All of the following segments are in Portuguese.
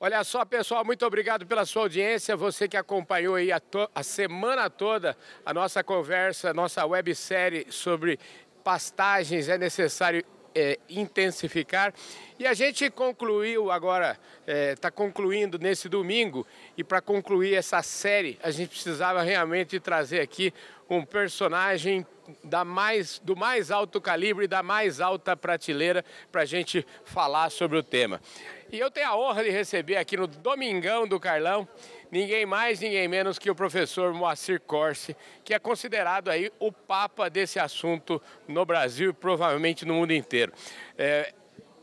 Olha só, pessoal, muito obrigado pela sua audiência. Você que acompanhou aí a semana toda a nossa conversa, a nossa websérie sobre pastagens, é necessário intensificar. E a gente concluiu agora, está concluindo nesse domingo, e para concluir essa série, a gente precisava realmente trazer aqui um personagem do mais alto calibre, da mais alta prateleira, para a gente falar sobre o tema. E eu tenho a honra de receber aqui no Domingão do Carlão, ninguém mais, ninguém menos que o professor Moacir Corsi, que é considerado aí o papa desse assunto no Brasil e provavelmente no mundo inteiro.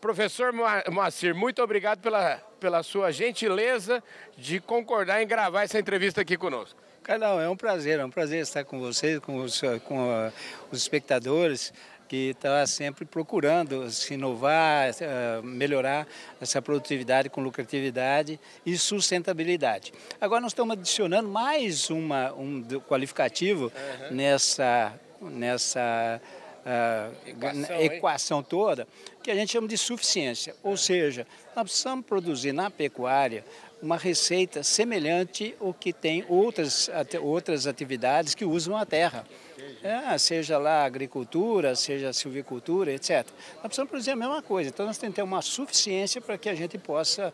Professor Moacir, muito obrigado pela sua gentileza de concordar em gravar essa entrevista aqui conosco. Carlão, é um prazer estar com vocês, com os espectadores que estão sempre procurando se inovar, melhorar essa produtividade com lucratividade e sustentabilidade. Agora nós estamos adicionando mais um qualificativo nessa equação toda, que a gente chama de suficiência. Ou seja, nós precisamos produzir na pecuária uma receita semelhante ao que tem outras atividades que usam a terra. Seja lá agricultura, seja silvicultura, etc. Nós precisamos produzir a mesma coisa. Então nós temos que ter uma suficiência para que a gente possa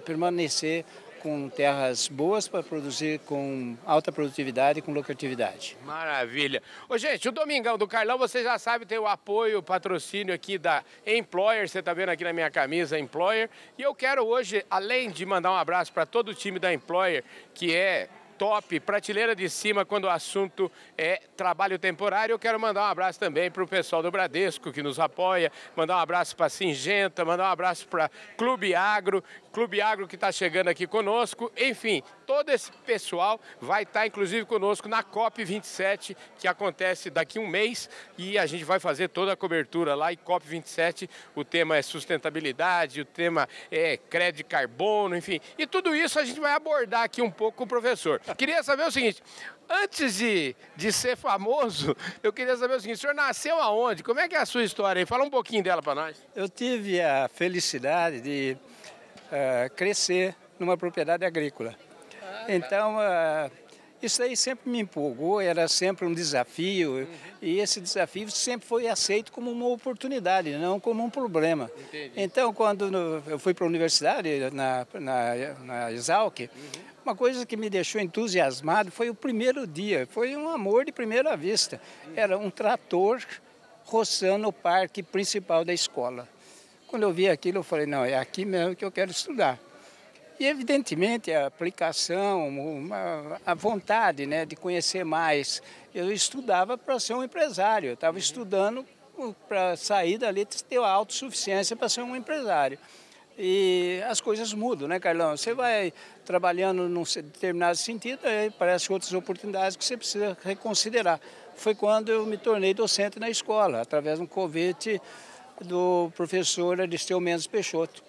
permanecer com terras boas para produzir com alta produtividade e com lucratividade. Maravilha. Ô, gente, o Domingão do Carlão, você já sabe, tem o apoio, o patrocínio aqui da Employer, você está vendo aqui na minha camisa, Employer. E eu quero hoje, além de mandar um abraço para todo o time da Employer, que é top, prateleira de cima quando o assunto é trabalho temporário. Eu quero mandar um abraço também para o pessoal do Bradesco que nos apoia, mandar um abraço para a Singenta, mandar um abraço para Clube Agro que está chegando aqui conosco. Enfim, todo esse pessoal vai estar inclusive conosco na COP27, que acontece daqui a um mês, e a gente vai fazer toda a cobertura lá. E COP27, o tema é sustentabilidade, o tema é crédito de carbono, enfim. E tudo isso a gente vai abordar aqui um pouco com o professor. Queria saber o seguinte, antes de ser famoso, eu queria saber o seguinte, o senhor nasceu aonde? Como é que é a sua história aí? Fala um pouquinho dela para nós. Eu tive a felicidade de crescer numa propriedade agrícola. Então, isso aí sempre me empolgou, era sempre um desafio, e esse desafio sempre foi aceito como uma oportunidade, não como um problema. Entendi. Então, quando eu fui para a universidade, na Exalc, uma coisa que me deixou entusiasmado foi o primeiro dia, foi um amor de primeira vista. Era um trator roçando o parque principal da escola. Quando eu vi aquilo, eu falei, não, é aqui mesmo que eu quero estudar. E, evidentemente, a aplicação, a vontade, né, de conhecer mais. Eu estudava para ser um empresário, eu estava estudando para sair dali, ter a autossuficiência para ser um empresário. E as coisas mudam, né, Carlão? Você vai trabalhando num determinado sentido, aí aparecem outras oportunidades que você precisa reconsiderar. Foi quando eu me tornei docente na escola, através de um convite do professor Aristeu Mendes Peixoto.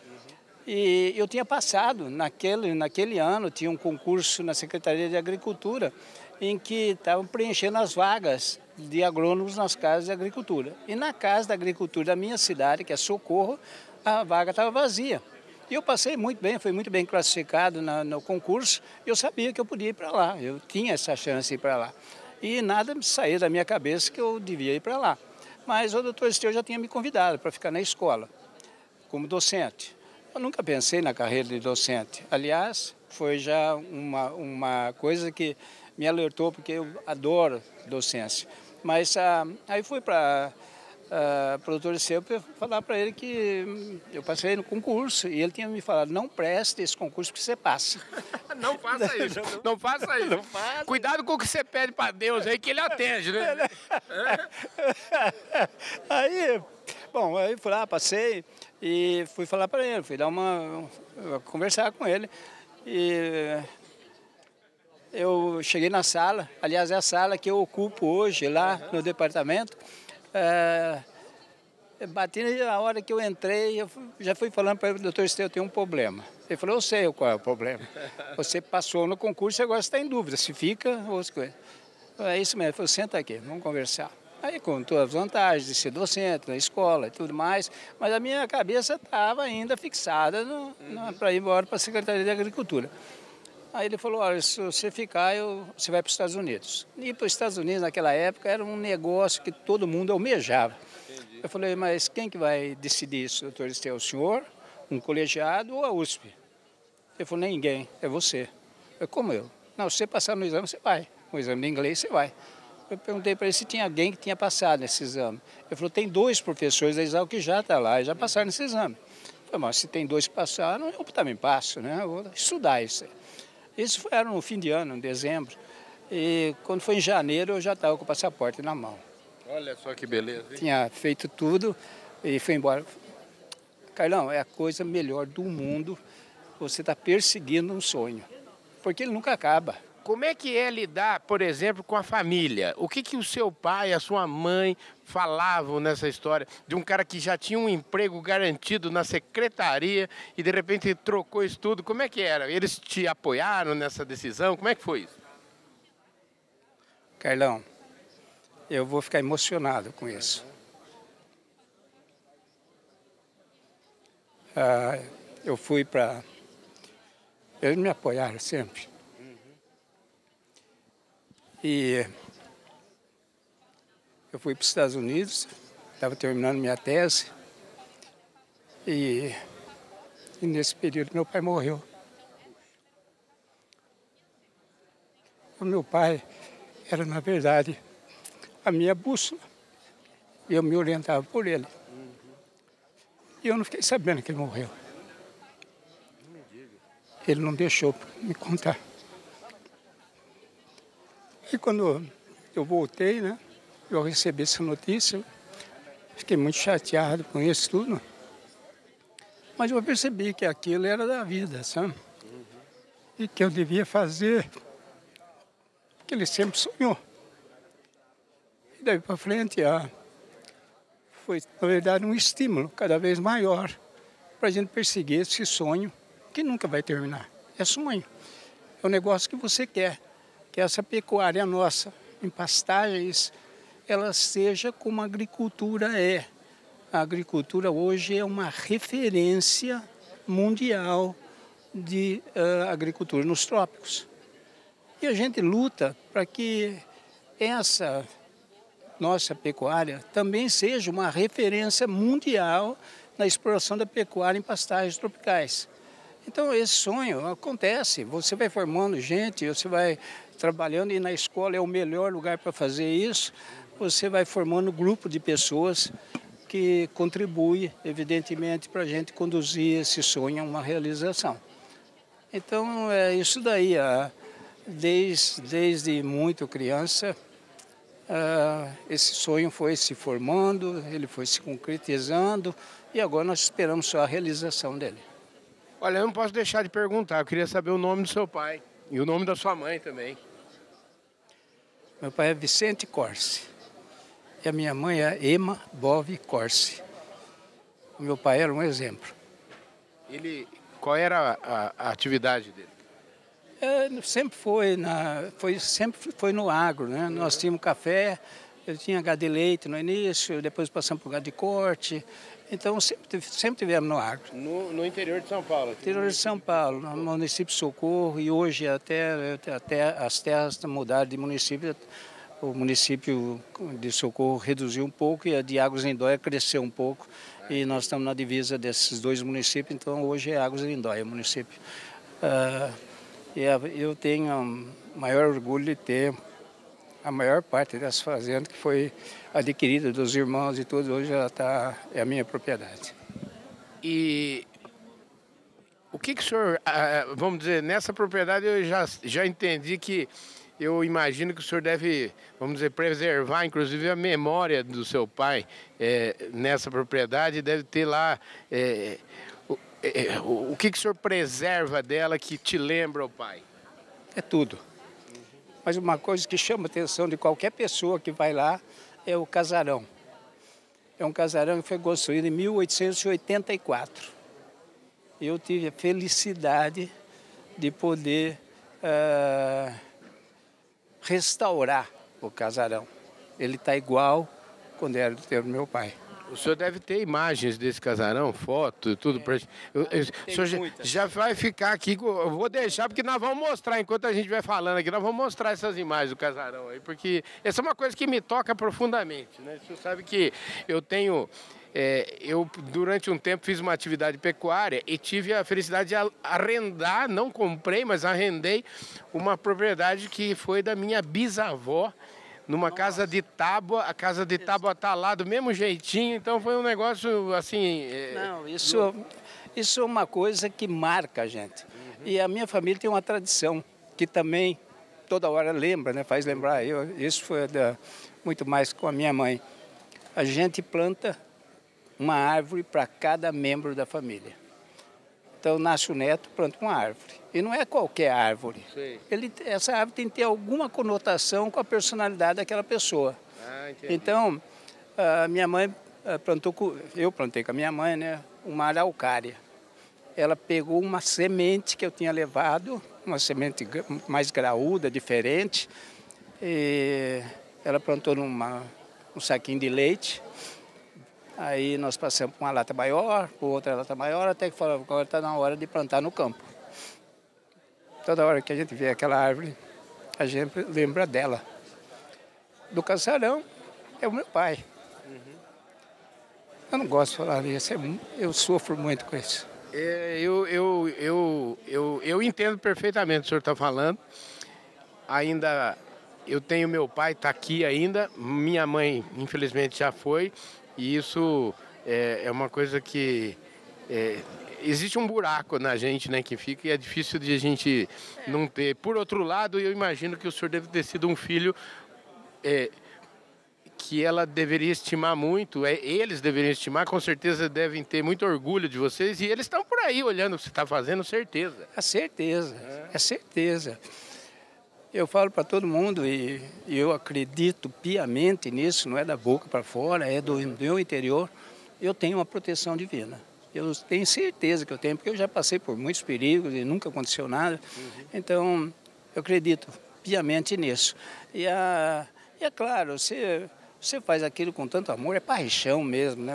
E eu tinha passado, naquele ano, tinha um concurso na Secretaria de Agricultura, em que estavam preenchendo as vagas de agrônomos nas casas de agricultura. E na casa da agricultura da minha cidade, que é Socorro, a vaga estava vazia. E eu passei muito bem, fui muito bem classificado no concurso, e eu sabia que eu podia ir para lá, eu tinha essa chance de ir para lá. E nada saía da minha cabeça que eu devia ir para lá. Mas o doutor Esteu já tinha me convidado para ficar na escola, como docente. Eu nunca pensei na carreira de docente. Aliás, foi já uma coisa que me alertou, porque eu adoro docência. Mas aí fui para o doutor Esteu para falar para ele que eu passei no concurso, e ele tinha me falado, não preste esse concurso que você passa. Não faça isso, não faça isso. Não faça. Cuidado com o que você pede para Deus aí, que ele atende, né? Aí fui lá, passei e fui falar para ele, fui conversar com ele. E eu cheguei na sala, aliás, é a sala que eu ocupo hoje lá no departamento. Bati na hora que eu entrei, eu já fui falando para ele, doutor Esteu, eu tenho um problema. Ele falou, eu sei qual é o problema. Você passou no concurso e agora está em dúvida, se fica ou se coisa. É isso mesmo, ele falou, senta aqui, vamos conversar. Aí com todas as vantagens de ser docente na escola e tudo mais, mas a minha cabeça estava ainda fixada para ir embora para a Secretaria de Agricultura. Aí ele falou, olha, se você ficar, você vai para os Estados Unidos. Ir para os Estados Unidos naquela época era um negócio que todo mundo almejava. Entendi. Eu falei, mas quem que vai decidir isso, doutor Esteu? O senhor, um colegiado ou a USP? Ele falou, ninguém, é você. Eu, como eu? Não, se você passar no exame, você vai. No exame de inglês, você vai. Eu perguntei para ele se tinha alguém que tinha passado nesse exame. Ele falou, tem 2 professores da Exalc que já estão lá, já passaram nesse exame. Eu falei, mas se tem 2 que passaram, eu também passo, né? Eu vou estudar isso. Isso era no fim de ano, em dezembro. E quando foi em janeiro, eu já estava com o passaporte na mão. Olha só que beleza, hein? Tinha feito tudo e fui embora. Carlão, é a coisa melhor do mundo você está perseguindo um sonho, porque ele nunca acaba. Como é que é lidar, por exemplo, com a família? O que o seu pai, a sua mãe falavam nessa história de um cara que já tinha um emprego garantido na secretaria e de repente trocou isso tudo? Como é que era? Eles te apoiaram nessa decisão? Como é que foi isso? Carlão, eu vou ficar emocionado com isso. Eu fui para... Eles me apoiaram sempre. E eu fui para os Estados Unidos, estava terminando minha tese, e nesse período meu pai morreu. O meu pai era, na verdade, a minha bússola, e eu me orientava por ele. E eu não fiquei sabendo que ele morreu. Ele não deixou me contar. E quando eu voltei, né, eu recebi essa notícia, fiquei muito chateado com isso tudo. Mas eu percebi que aquilo era da vida, sabe? E que eu devia fazer o que ele sempre sonhou. E daí para frente, foi, na verdade, um estímulo cada vez maior para a gente perseguir esse sonho que nunca vai terminar. É sonho. É um negócio que você quer. Que essa pecuária nossa, em pastagens, ela seja como a agricultura é. A agricultura hoje é uma referência mundial de agricultura nos trópicos. E a gente luta para que essa nossa pecuária também seja uma referência mundial na exploração da pecuária em pastagens tropicais. Então esse sonho acontece, você vai formando gente, você vai trabalhando e na escola é o melhor lugar para fazer isso, você vai formando um grupo de pessoas que contribui, evidentemente, para a gente conduzir esse sonho a uma realização. Então é isso daí, desde muito criança, esse sonho foi se formando, ele foi se concretizando e agora nós esperamos só a realização dele. Olha, eu não posso deixar de perguntar, eu queria saber o nome do seu pai e o nome da sua mãe também. Meu pai é Vicente Corsi e a minha mãe é Ema Bove Corsi. O meu pai era um exemplo. Qual era a atividade dele? Sempre foi no agro, né? Nós tínhamos café, eu tinha gado de leite no início, depois passamos para o gado de corte. Então, sempre tivemos no agro. No interior de São Paulo? Interior de São Paulo, no município de Socorro, e hoje até as terras mudaram de município. O município de Socorro reduziu um pouco e a de Águas Lindóia cresceu um pouco. E nós estamos na divisa desses 2 municípios, então hoje é Águas Lindóia o município. Eu tenho o maior orgulho de ter a maior parte dessa fazenda que foi adquirida dos irmãos e tudo, hoje ela é a minha propriedade. E o que o senhor, vamos dizer, nessa propriedade eu já entendi que eu imagino que o senhor deve, vamos dizer, preservar inclusive a memória do seu pai nessa propriedade, deve ter lá, o que o senhor preserva dela que te lembra o pai? É tudo. Mas uma coisa que chama a atenção de qualquer pessoa que vai lá é o casarão. É um casarão que foi construído em 1884. Eu tive a felicidade de poder restaurar o casarão. ele está igual quando era do meu pai. O senhor deve ter imagens desse casarão, foto, tudo para o senhor já vai ficar aqui, eu vou deixar, porque nós vamos mostrar, enquanto a gente vai falando aqui, nós vamos mostrar essas imagens do casarão aí, porque essa é uma coisa que me toca profundamente, né? O senhor sabe que eu tenho... eu, durante um tempo, fiz uma atividade pecuária e tive a felicidade de arrendar, não comprei, mas arrendei uma propriedade que foi da minha bisavó, numa casa de tábua. A casa de tábua está lá do mesmo jeitinho, então foi um negócio assim... Não, isso é uma coisa que marca a gente. E a minha família tem uma tradição que também toda hora lembra, né? Faz lembrar. Isso foi muito mais com a minha mãe. A gente planta uma árvore para cada membro da família. Então, nasce o neto, planta uma árvore. E não é qualquer árvore. Essa árvore tem que ter alguma conotação com a personalidade daquela pessoa. Então, a minha mãe plantou, eu plantei com a minha mãe, né, uma araucária. Ela pegou uma semente que eu tinha levado, uma semente mais graúda, diferente, e ela plantou um saquinho de leite. Aí nós passamos por uma lata maior, por outra lata maior, até que falamos, agora está na hora de plantar no campo. Toda hora que a gente vê aquela árvore, a gente lembra dela. Do casarão é o meu pai. Eu não gosto de falar isso, eu sofro muito com isso. Eu entendo perfeitamente o que o senhor está falando. Ainda, eu tenho meu pai, está aqui ainda, minha mãe infelizmente já foi. E isso é uma coisa que... existe um buraco na gente, né, que fica, e é difícil de a gente não ter. Por outro lado, eu imagino que o senhor deve ter sido um filho que ela deveria estimar muito, eles deveriam estimar, com certeza devem ter muito orgulho de vocês, e eles estão por aí olhando o que você está fazendo, certeza. É certeza, é certeza. Eu falo para todo mundo e eu acredito piamente nisso, não é da boca para fora, é do meu interior. Eu tenho uma proteção divina. Eu tenho certeza que eu tenho, porque eu já passei por muitos perigos e nunca aconteceu nada. Então, eu acredito piamente nisso. E é claro, você faz aquilo com tanto amor, é paixão mesmo, né?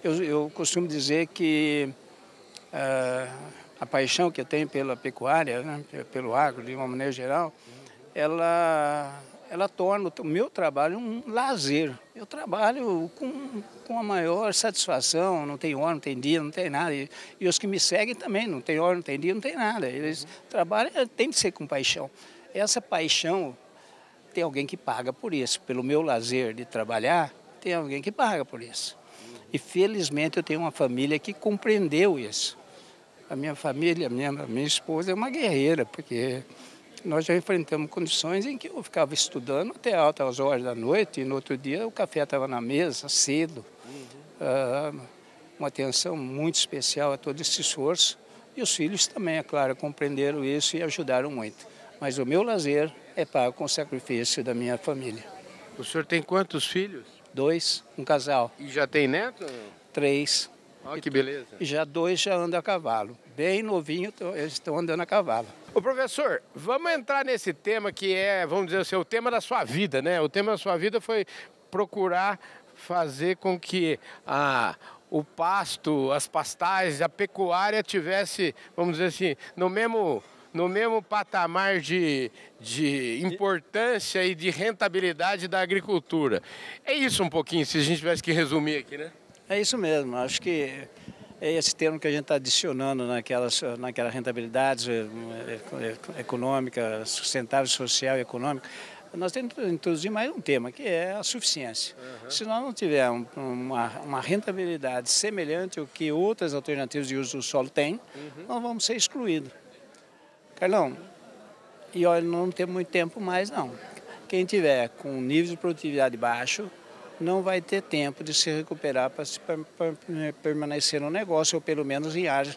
Eu costumo dizer que a paixão que eu tenho pela pecuária, né, pelo agro de uma maneira geral, ela torna o meu trabalho um lazer. Eu trabalho com a maior satisfação, não tem hora, não tem dia, não tem nada. E os que me seguem também, não tem hora, não tem dia, não tem nada. Eles trabalham, tem que ser com paixão. Essa paixão, tem alguém que paga por isso. Pelo meu lazer de trabalhar, tem alguém que paga por isso. E felizmente eu tenho uma família que compreendeu isso. A minha família, a minha esposa é uma guerreira, porque nós já enfrentamos condições em que eu ficava estudando até altas horas da noite e no outro dia o café estava na mesa, cedo. Uma atenção muito especial a todo esse esforço. E os filhos também, é claro, compreenderam isso e ajudaram muito. Mas o meu lazer é pago com o sacrifício da minha família. O senhor tem quantos filhos? 2, um casal. E já tem neto? 3. Olha que beleza. E já 2 já andam a cavalo. Bem novinho, eles estão andando a cavalo. Ô professor, vamos entrar nesse tema que é, vamos dizer assim, o tema da sua vida, né? O tema da sua vida foi procurar fazer com que o pasto, as pastagens, a pecuária tivesse, vamos dizer assim, no mesmo patamar de importância e de rentabilidade da agricultura. É isso um pouquinho, se a gente tivesse que resumir aqui, né? É isso mesmo, acho que é esse termo que a gente está adicionando naquelas rentabilidades econômica, sustentável, social e econômica. Nós temos que introduzir mais um tema, que é a suficiência. Se nós não tivermos uma rentabilidade semelhante ao que outras alternativas de uso do solo têm, nós vamos ser excluídos. Carlão, e olha, não temos muito tempo mais não. Quem tiver com um nível de produtividade baixo, não vai ter tempo de se recuperar para permanecer no negócio, ou pelo menos em áreas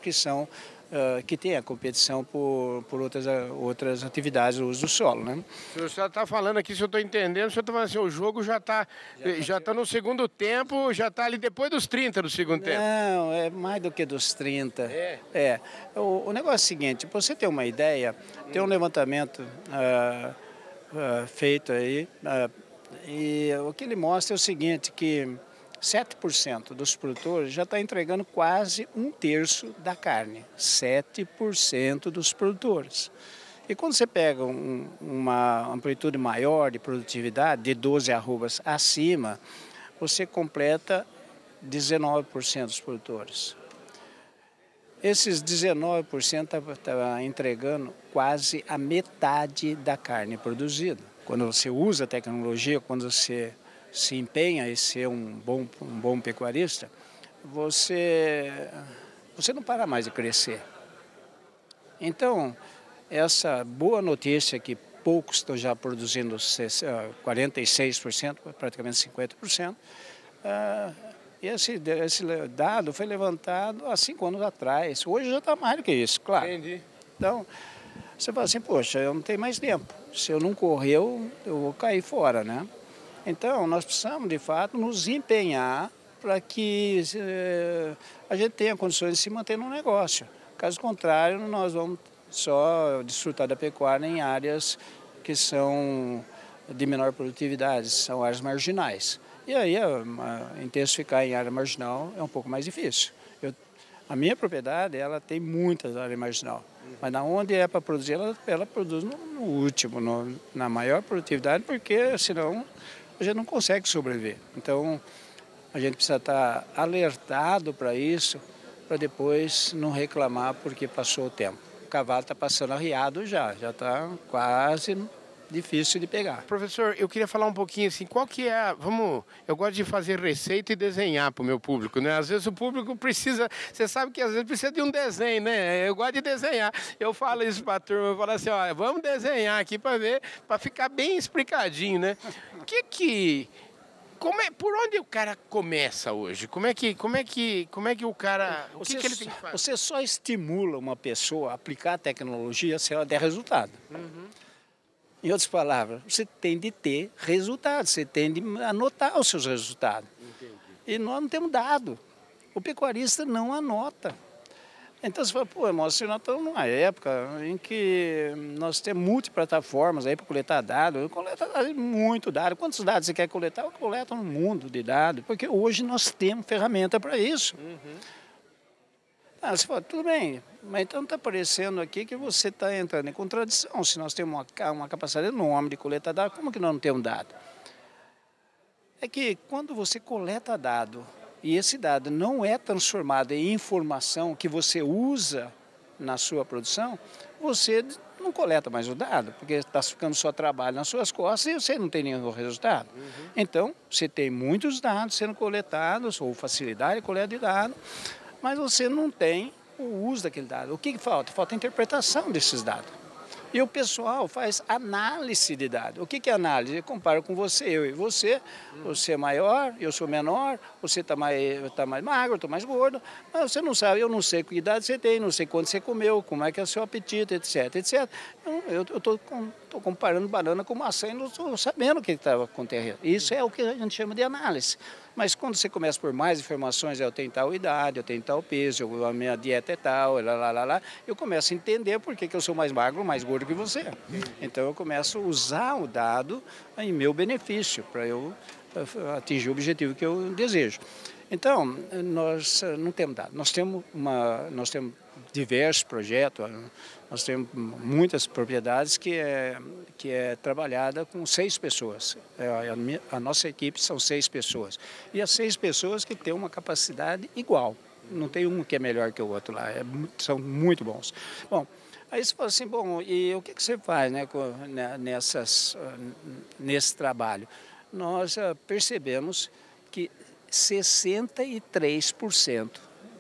que tem a competição por outras atividades do uso do solo, né? O senhor está falando aqui, se eu estou entendendo, o senhor está falando assim, o jogo já está no segundo tempo, já está ali depois dos 30 do segundo tempo. Não, é mais do que dos 30. O negócio é o seguinte, para você ter uma ideia, tem um levantamento feito aí E o que ele mostra é o seguinte, que 7% dos produtores já está entregando quase 1/3 da carne. 7% dos produtores. E quando você pega uma amplitude maior de produtividade, de 12 arrobas acima, você completa 19% dos produtores. Esses 19% está entregando quase a metade da carne produzida. Quando você usa a tecnologia, quando você se empenha em ser um bom pecuarista, você não para mais de crescer. Então, essa boa notícia que poucos estão já produzindo 46%, praticamente 50%, esse dado foi levantado há 5 anos atrás. Hoje já está mais do que isso, claro. Entendi. Então, você fala assim, poxa, eu não tenho mais tempo. Se eu não correr, eu vou cair fora, né? Então, nós precisamos, de fato, nos empenhar para que a gente tenha condições de se manter no negócio. Caso contrário, nós vamos só desfrutar da pecuária em áreas que são de menor produtividade, são áreas marginais. E aí, intensificar em área marginal é um pouco mais difícil. A minha propriedade, ela tem muitas áreas marginal, mas na onde é para produzir, ela produz no último, na maior produtividade, porque senão a gente não consegue sobreviver. Então, a gente precisa estar alertado para isso, para depois não reclamar porque passou o tempo. O cavalo está passando arriado já está quase difícil de pegar. Professor, eu queria falar um pouquinho assim, qual que é, eu gosto de fazer receita e desenhar para o meu público, né? Às vezes o público precisa, você sabe que às vezes precisa de um desenho, né? Eu gosto de desenhar. Eu falo isso para a turma, eu falo assim, ó, vamos desenhar aqui para ver, para ficar bem explicadinho, né? Por onde o cara começa hoje? Como é que o cara, o que ele tem que fazer? Você só estimula uma pessoa a aplicar a tecnologia se ela der resultado. Em outras palavras, você tem de ter resultados, você tem de anotar os seus resultados. Entendi. E nós não temos dado. O pecuarista não anota. Então você fala, pô, nós estamos numa época em que nós temos multiplataformas aí para coletar dados. Coleta muito dado. Quantos dados você quer coletar? Eu coleto um mundo de dados, porque hoje nós temos ferramenta para isso. Você fala, tudo bem, mas então está parecendo aqui que você está entrando em contradição. Se nós temos uma capacidade enorme de coletar dados, como que nós não temos dado? É que quando você coleta dado e esse dado não é transformado em informação que você usa na sua produção, você não coleta mais o dado, porque está ficando só trabalho nas suas costas e você não tem nenhum resultado. Então, você tem muitos dados sendo coletados, ou facilidade de coleta de dados, mas você não tem o uso daquele dado. O que falta? Falta a interpretação desses dados. E o pessoal faz análise de dados. O que é análise? Eu comparo com você, eu e você. Você é maior, eu sou menor, você está mais magro, eu estou mais gordo. Mas você não sabe, eu não sei que idade você tem, não sei quanto você comeu, como é que é o seu apetite, etc, etc. Eu estou comparando banana com maçã e não estou sabendo o que estava acontecendo. Isso é o que a gente chama de análise. Mas quando você começa por mais informações, eu tenho tal idade, eu tenho tal peso, a minha dieta é tal, eu começo a entender por que eu sou mais magro, mais gordo que você. Então eu começo a usar o dado em meu benefício, para eu atingir o objetivo que eu desejo. Então, nós não temos dado. Nós temos diversos projetos, nós temos muitas propriedades que é trabalhada com 6 pessoas. A nossa equipe são 6 pessoas. E as 6 pessoas que têm uma capacidade igual. Não tem um que é melhor que o outro lá, são muito bons. Bom, aí você fala assim, bom, e o que você faz, né, nesse trabalho? Nós percebemos que 63%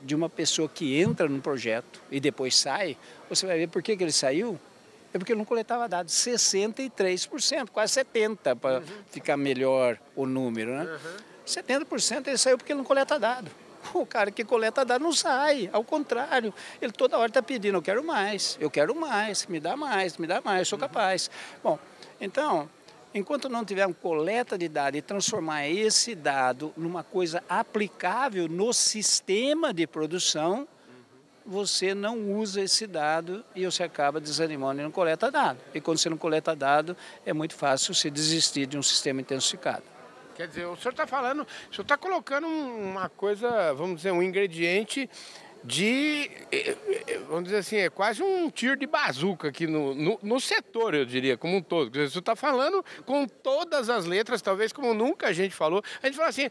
de uma pessoa que entra no projeto e depois sai, você vai ver por que ele saiu, é porque ele não coletava dados. 63%, quase 70% para ficar melhor o número, né? 70% ele saiu porque ele não coleta dados. O cara que coleta dados não sai, ao contrário, ele toda hora está pedindo, eu quero mais, me dá mais, eu sou capaz. Bom, então, enquanto não tivermos coleta de dados e transformar esse dado numa coisa aplicável no sistema de produção, você não usa esse dado e você acaba desanimando e não coleta dado. E quando você não coleta dado, é muito fácil você desistir de um sistema intensificado. Quer dizer, o senhor está falando, o senhor está colocando uma coisa, vamos dizer, um ingrediente de, vamos dizer assim, é quase um tiro de bazuca aqui no setor, eu diria, como um todo. Você está falando com todas as letras, talvez como nunca a gente falou. A gente fala assim,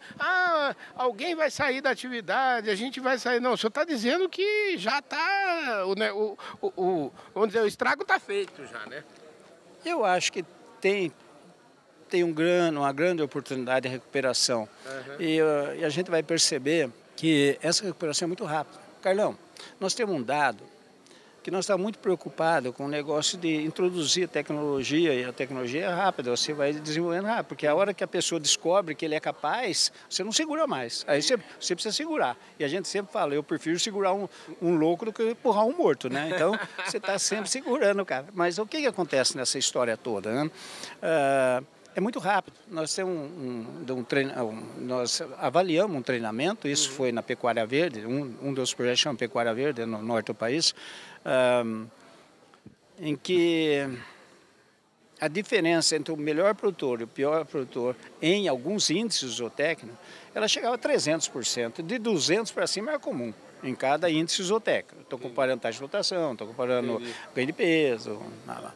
alguém vai sair da atividade, a gente vai sair. Não, o senhor está dizendo que já está, vamos dizer, o estrago está feito já, né? Eu acho que tem uma grande oportunidade de recuperação. E a gente vai perceber que essa recuperação é muito rápida. Carlão, nós temos um dado que nós estamos muito preocupados com o negócio de introduzir a tecnologia, e a tecnologia é rápida, você vai desenvolvendo rápido, porque a hora que a pessoa descobre que ele é capaz, você não segura mais, aí você precisa segurar. E a gente sempre fala, eu prefiro segurar um louco do que empurrar um morto, né? Então, você está sempre segurando, cara. Mas o que acontece nessa história toda, né? É muito rápido. Nós temos nós avaliamos um treinamento, isso foi na Pecuária Verde, um dos projetos chama Pecuária Verde, no norte do país, em que a diferença entre o melhor produtor e o pior produtor em alguns índices zootécnicos, ela chegava a 300%. De 200 para cima era comum em cada índice zootécnico. Estou comparando taxa de flotação, estou comparando ganho de peso, nada.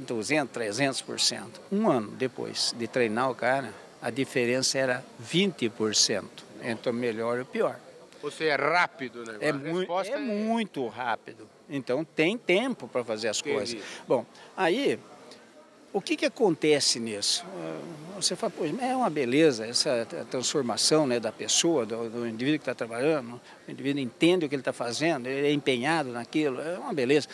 200%, 300%. Um ano depois de treinar o cara, a diferença era 20% entre o melhor e o pior. Ou seja, é rápido, né? É muito rápido. Então tem tempo para fazer as coisas. Bom, aí, o que acontece nisso? Você fala, pô, é uma beleza essa transformação, né, da pessoa, do indivíduo que está trabalhando, o indivíduo entende o que ele está fazendo, ele é empenhado naquilo, é uma beleza.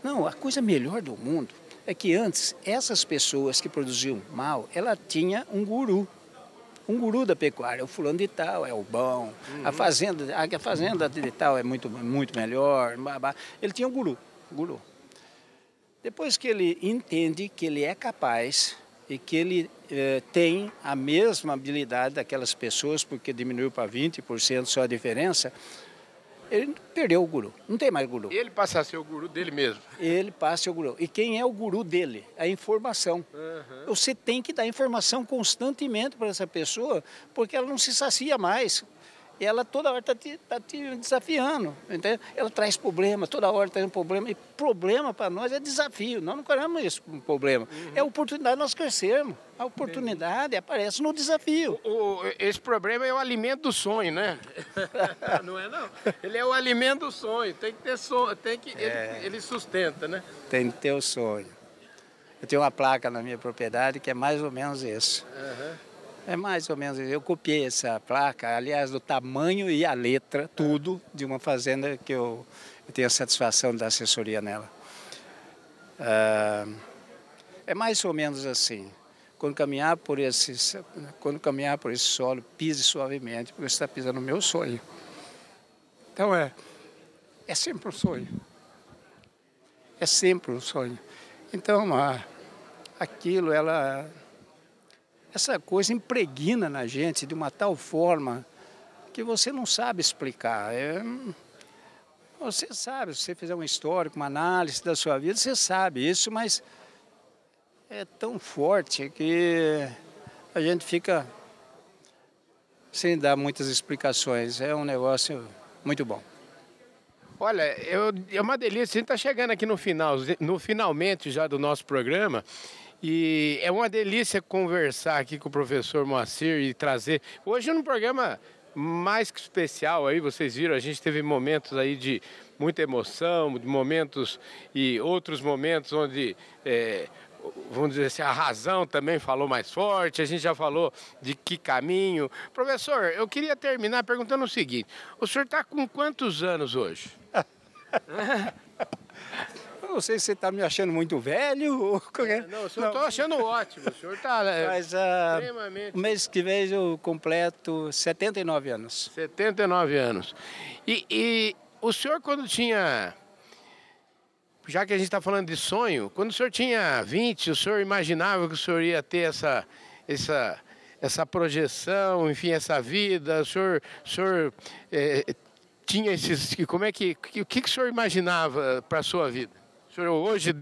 Não, a coisa melhor do mundo é que antes, essas pessoas que produziam mal, ela tinha um guru da pecuária, o fulano de tal é o bom, a fazenda de tal é muito melhor, ele tinha um guru. Depois que ele entende que ele é capaz e que ele tem a mesma habilidade daquelas pessoas, porque diminuiu para 20% só a diferença, ele perdeu o guru, não tem mais guru. Ele passa a ser o guru dele mesmo. Ele passa a ser o guru. E quem é o guru dele? A informação. Você tem que dar informação constantemente para essa pessoa, porque ela não se sacia mais. E ela toda hora está te desafiando. Entendeu? Ela traz problema, toda hora traz um problema. E problema para nós é desafio. Nós não queremos isso um problema. É a oportunidade de nós crescermos. A oportunidade aparece no desafio. Esse problema é o alimento do sonho, né? Não é não? Ele é o alimento do sonho. Tem que ter sonho, ele sustenta, né? Tem que ter o sonho. Eu tenho uma placa na minha propriedade que é mais ou menos isso. É mais ou menos isso. Eu copiei essa placa, aliás, do tamanho e a letra, tudo, de uma fazenda que eu tenho a satisfação da assessoria nela. É mais ou menos assim. Quando caminhar por esse solo, pise suavemente, porque você está pisando no meu sonho. Então é sempre um sonho. É sempre um sonho. Então, aquilo, essa coisa impregna na gente de uma tal forma que você não sabe explicar. Você sabe, se você fizer um histórico, uma análise da sua vida, você sabe isso, mas é tão forte que a gente fica sem dar muitas explicações. É um negócio muito bom. Olha, é uma delícia. A gente está chegando aqui no finalmente já do nosso programa. E é uma delícia conversar aqui com o professor Moacir e trazer... Hoje num programa mais que especial aí, vocês viram, a gente teve momentos aí de muita emoção, de momentos e outros momentos onde... vamos dizer assim, a razão também falou mais forte, a gente já falou de que caminho. Professor, eu queria terminar perguntando o seguinte, o senhor está com quantos anos hoje? Eu não sei se você está me achando muito velho ou... Não, eu estou achando ótimo, o senhor está extremamente... O mês que vem eu completo 79 anos. 79 anos. E o senhor quando tinha... Já que a gente está falando de sonho, quando o senhor tinha 20, o senhor imaginava que o senhor ia ter essa projeção, enfim, essa vida? O senhor tinha esses... Como é o que o senhor imaginava para a sua vida? O senhor hoje,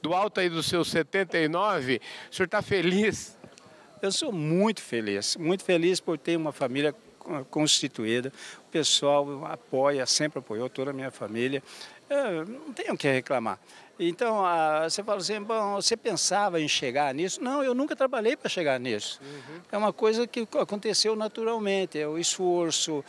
do alto aí dos seus 79, o senhor está feliz? Eu sou muito feliz por ter uma família constituída. O pessoal apoia, sempre apoiou toda a minha família. Eu não tenho o que reclamar. Então, você fala assim, bom, você pensava em chegar nisso? Não, eu nunca trabalhei para chegar nisso. É uma coisa que aconteceu naturalmente, é o esforço,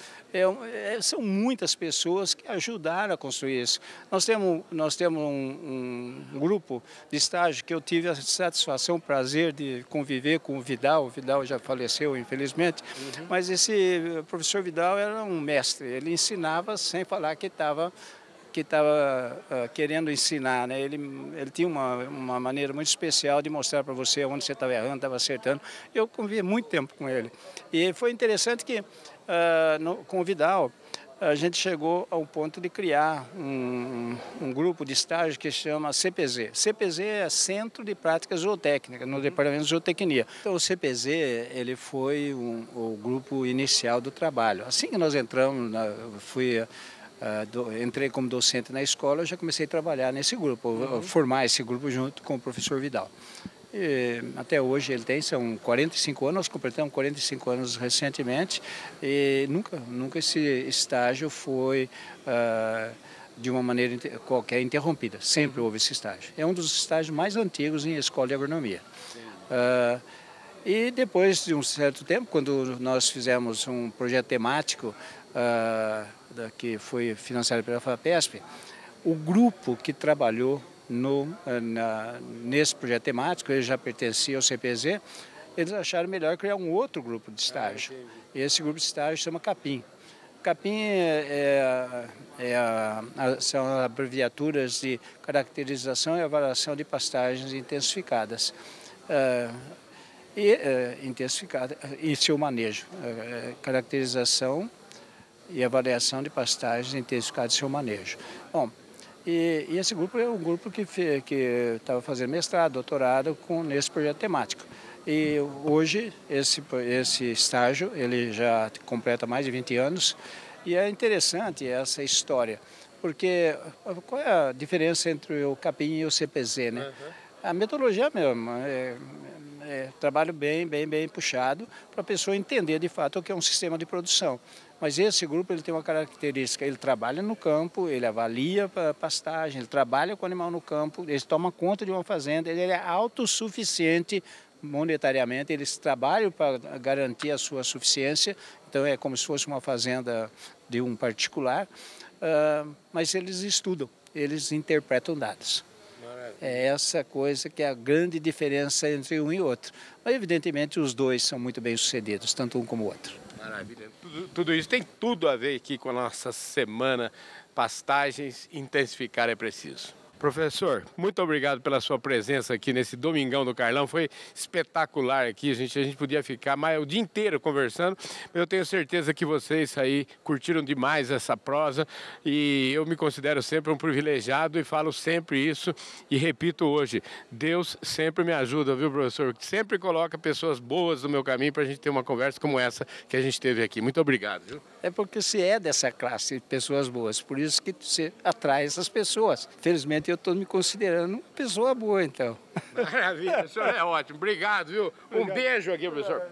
são muitas pessoas que ajudaram a construir isso. Nós temos um grupo de estágio que eu tive a satisfação, o prazer de conviver com o Vidal já faleceu, infelizmente, mas esse professor Vidal era um mestre, ele ensinava sem falar que estava querendo ensinar, né? Ele tinha uma maneira muito especial de mostrar para você onde você estava errando, estava acertando. Eu convivi muito tempo com ele. E foi interessante que, com o Vidal, a gente chegou ao ponto de criar um grupo de estágio que se chama CPZ. CPZ é Centro de Prática Zootécnica, no Departamento de Zootecnia. Então, o CPZ ele foi o grupo inicial do trabalho. Assim que nós entramos, entrei como docente na escola, eu já comecei a trabalhar nesse grupo, formar esse grupo junto com o professor Vidal. E até hoje são 45 anos, nós completamos 45 anos recentemente, e nunca esse estágio foi de uma maneira qualquer interrompida, sempre houve esse estágio. É um dos estágios mais antigos em escola de agronomia. E depois de um certo tempo, quando nós fizemos um projeto temático, que foi financiado pela FAPESP, o grupo que trabalhou nesse projeto temático, ele já pertencia ao CPZ, eles acharam melhor criar um outro grupo de estágio. E esse grupo de estágio chama CAPIM. CAPIM são abreviaturas de caracterização e avaliação de pastagens intensificadas. E seu manejo, caracterização e avaliação de pastagens intensificadas e seu manejo. Bom, e esse grupo é um grupo que estava fazendo mestrado, doutorado nesse projeto temático. E hoje esse estágio ele já completa mais de 20 anos e é interessante essa história, porque qual é a diferença entre o CAPIM e o CPZ, né? A metodologia mesmo trabalho bem puxado para a pessoa entender de fato o que é um sistema de produção. Mas esse grupo ele tem uma característica, ele trabalha no campo, ele avalia a pastagem, ele trabalha com o animal no campo, ele toma conta de uma fazenda, ele é autossuficiente monetariamente, eles trabalham para garantir a sua suficiência, então é como se fosse uma fazenda de um particular, mas eles estudam, eles interpretam dados. É essa coisa que é a grande diferença entre um e outro. Mas, evidentemente, os dois são muito bem-sucedidos, tanto um como o outro. Maravilha. Tudo isso tem tudo a ver aqui com a nossa semana Pastagens Intensificar é Preciso. Professor, muito obrigado pela sua presença aqui nesse Domingão do Carlão. Foi espetacular aqui, a gente podia ficar o dia inteiro conversando. Eu tenho certeza que vocês aí curtiram demais essa prosa e eu me considero sempre um privilegiado e falo sempre isso e repito hoje, Deus sempre me ajuda, viu, professor? Sempre coloca pessoas boas no meu caminho para a gente ter uma conversa como essa que a gente teve aqui. Muito obrigado, viu? É porque você é dessa classe de pessoas boas, por isso que você atrai essas pessoas. Felizmente eu estou me considerando uma pessoa boa, então. Maravilha, o senhor é ótimo. Obrigado, viu? Um beijo aqui, professor.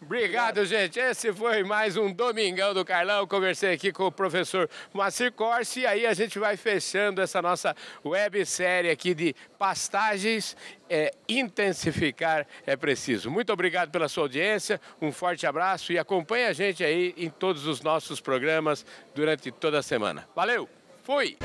Obrigado, gente. Esse foi mais um Domingão do Carlão. Eu conversei aqui com o professor Moacir Corsi e aí a gente vai fechando essa nossa websérie aqui de pastagens. Intensificar é preciso. Muito obrigado pela sua audiência, um forte abraço e acompanhe a gente aí em todos os nossos programas durante toda a semana. Valeu, fui!